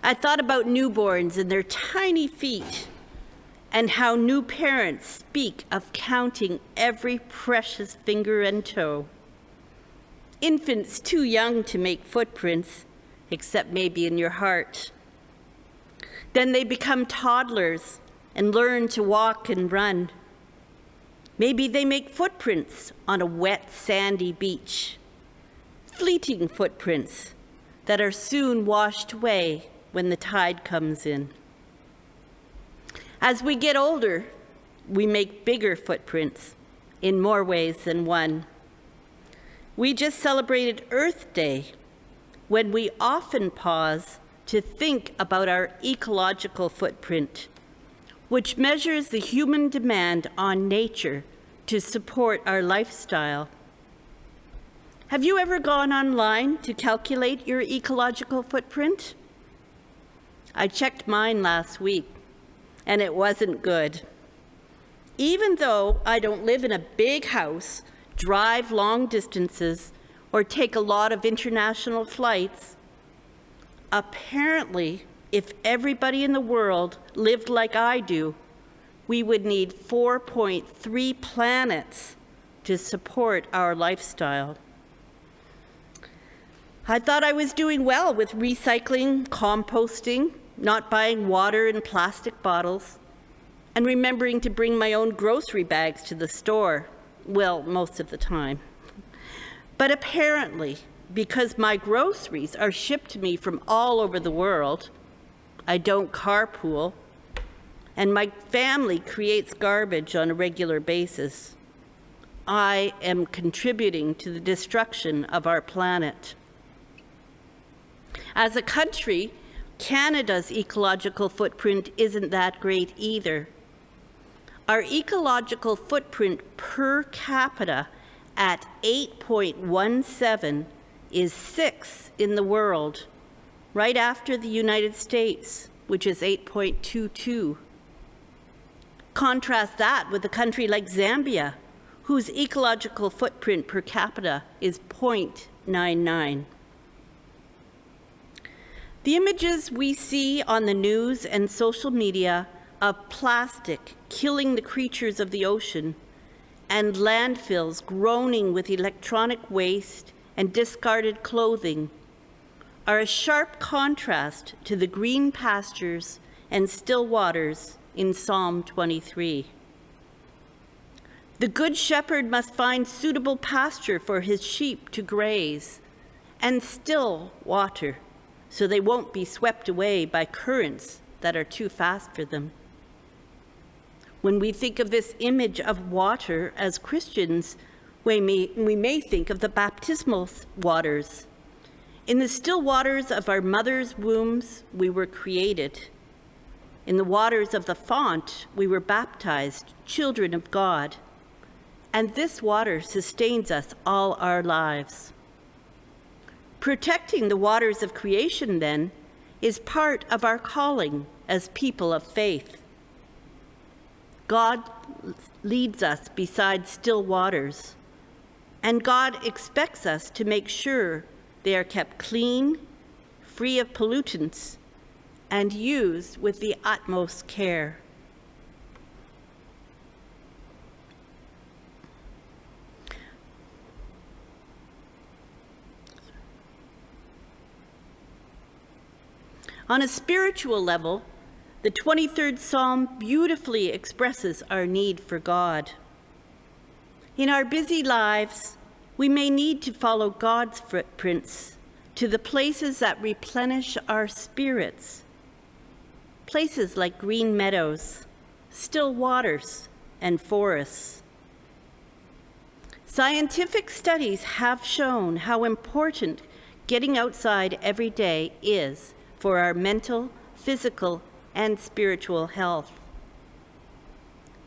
I thought about newborns and their tiny feet, and how new parents speak of counting every precious finger and toe. Infants too young to make footprints, except maybe in your heart. Then they become toddlers and learn to walk and run. Maybe they make footprints on a wet, sandy beach. Fleeting footprints that are soon washed away when the tide comes in. As we get older, we make bigger footprints in more ways than one. We just celebrated Earth Day, when we often pause to think about our ecological footprint, which measures the human demand on nature to support our lifestyle. Have you ever gone online to calculate your ecological footprint? I checked mine last week, and it wasn't good. Even though I don't live in a big house, drive long distances, or take a lot of international flights, apparently, if everybody in the world lived like I do, we would need 4.3 planets to support our lifestyle. I thought I was doing well with recycling, composting, not buying water in plastic bottles, and remembering to bring my own grocery bags to the store. Well, most of the time. But apparently, because my groceries are shipped to me from all over the world, I don't carpool, and my family creates garbage on a regular basis, I am contributing to the destruction of our planet. As a country, Canada's ecological footprint isn't that great either. Our ecological footprint per capita at 8.17 is 6th in the world, right after the United States, which is 8.22. Contrast that with a country like Zambia, whose ecological footprint per capita is 0.99. The images we see on the news and social media of plastic killing the creatures of the ocean and landfills groaning with electronic waste and discarded clothing are a sharp contrast to the green pastures and still waters in Psalm 23. The Good Shepherd must find suitable pasture for his sheep to graze and still water, so they won't be swept away by currents that are too fast for them. When we think of this image of water as Christians, we may think of the baptismal waters. In the still waters of our mother's wombs, we were created. In the waters of the font, we were baptized, children of God. And this water sustains us all our lives. Protecting the waters of creation, then, is part of our calling as people of faith. God leads us beside still waters, and God expects us to make sure they are kept clean, free of pollutants, and used with the utmost care. On a spiritual level, the 23rd Psalm beautifully expresses our need for God. In our busy lives, we may need to follow God's footprints to the places that replenish our spirits. Places like green meadows, still waters, and forests. Scientific studies have shown how important getting outside every day is for our mental, physical, and spiritual health.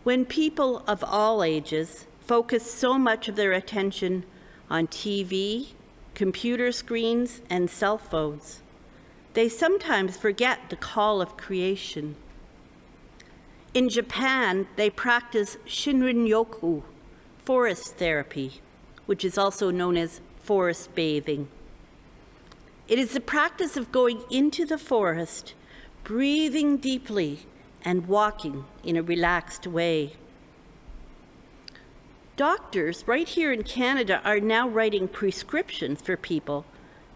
When people of all ages focus so much of their attention on TV, computer screens, and cell phones, they sometimes forget the call of creation. In Japan, they practice Shinrin-yoku, forest therapy, which is also known as forest bathing. It is the practice of going into the forest, breathing deeply, and walking in a relaxed way. Doctors right here in Canada are now writing prescriptions for people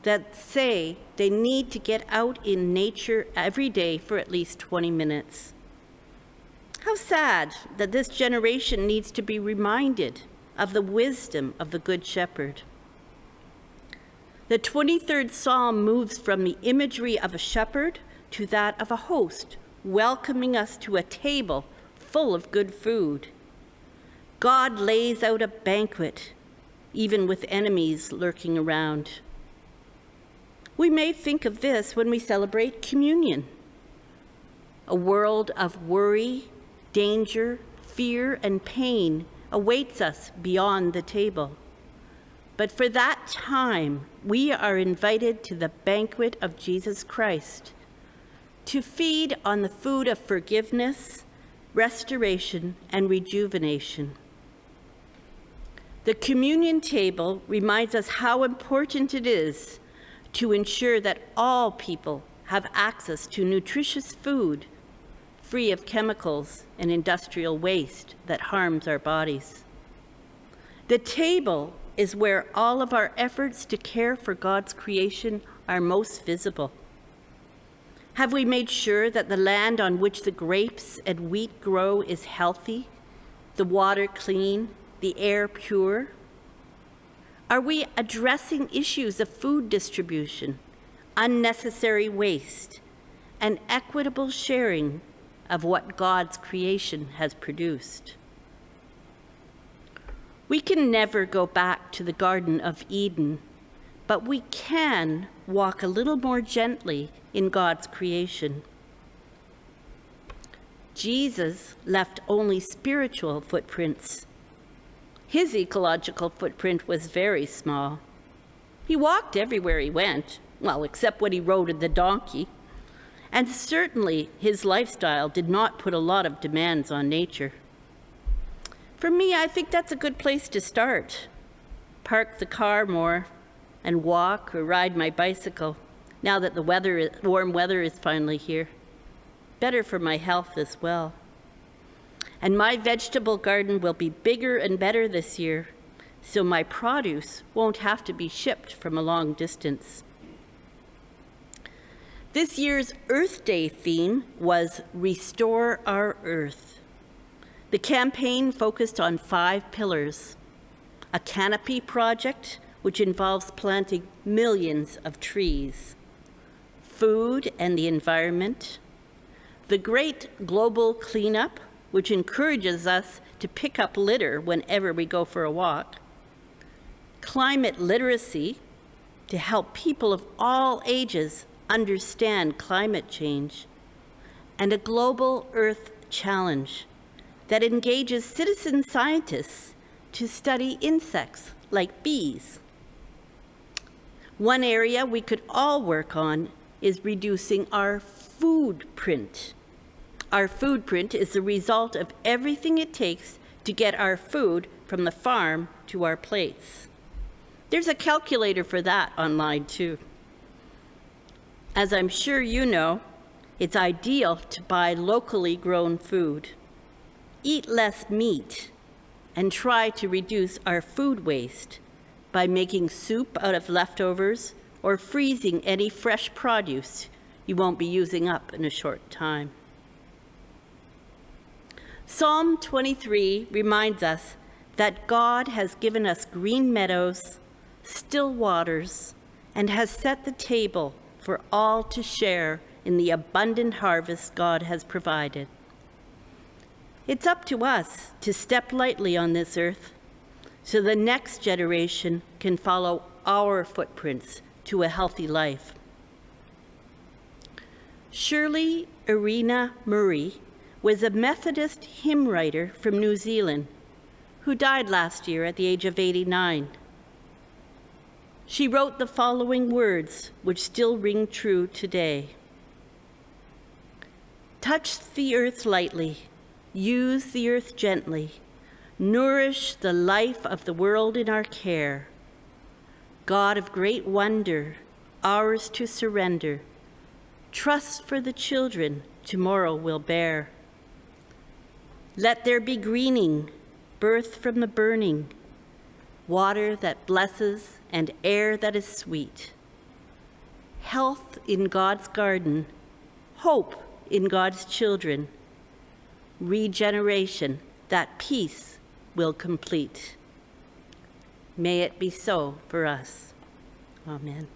that say they need to get out in nature every day for at least 20 minutes. How sad that this generation needs to be reminded of the wisdom of the Good Shepherd. The 23rd Psalm moves from the imagery of a shepherd to that of a host, welcoming us to a table full of good food. God lays out a banquet, even with enemies lurking around. We may think of this when we celebrate communion. A world of worry, danger, fear, and pain awaits us beyond the table. But for that time, we are invited to the banquet of Jesus Christ, to feed on the food of forgiveness, restoration, and rejuvenation. The communion table reminds us how important it is to ensure that all people have access to nutritious food, free of chemicals and industrial waste that harms our bodies. The table is where all of our efforts to care for God's creation are most visible. Have we made sure that the land on which the grapes and wheat grow is healthy, the water clean, the air pure? Are we addressing issues of food distribution, unnecessary waste, and equitable sharing of what God's creation has produced? We can never go back to the Garden of Eden, but we can walk a little more gently in God's creation. Jesus left only spiritual footprints. His ecological footprint was very small. He walked everywhere he went, well, except when he rode the donkey. And certainly his lifestyle did not put a lot of demands on nature. For me, I think that's a good place to start. Park the car more and walk or ride my bicycle now that the warm weather is finally here. Better for my health as well. And my vegetable garden will be bigger and better this year, so my produce won't have to be shipped from a long distance. This year's Earth Day theme was Restore Our Earth. The campaign focused on 5 pillars: a canopy project, which involves planting millions of trees, food and the environment, the Great Global Cleanup, which encourages us to pick up litter whenever we go for a walk, climate literacy, to help people of all ages understand climate change, and a Global Earth Challenge that engages citizen scientists to study insects like bees. One area we could all work on is reducing our food print. Our food print is the result of everything it takes to get our food from the farm to our plates. There's a calculator for that online too. As I'm sure you know, it's ideal to buy locally grown food. Eat less meat and try to reduce our food waste by making soup out of leftovers or freezing any fresh produce you won't be using up in a short time. Psalm 23 reminds us that God has given us green meadows, still waters, and has set the table for all to share in the abundant harvest God has provided. It's up to us to step lightly on this earth so the next generation can follow our footprints to a healthy life. Shirley Irena Murray was a Methodist hymn writer from New Zealand who died last year at the age of 89. She wrote the following words, which still ring true today. Touch the earth lightly, use the earth gently, nourish the life of the world in our care. God of great wonder, ours to surrender. Trust for the children tomorrow will bear. Let there be greening, birth from the burning, water that blesses and air that is sweet. Health in God's garden, hope in God's children, regeneration that peace will complete. May it be so for us. Amen.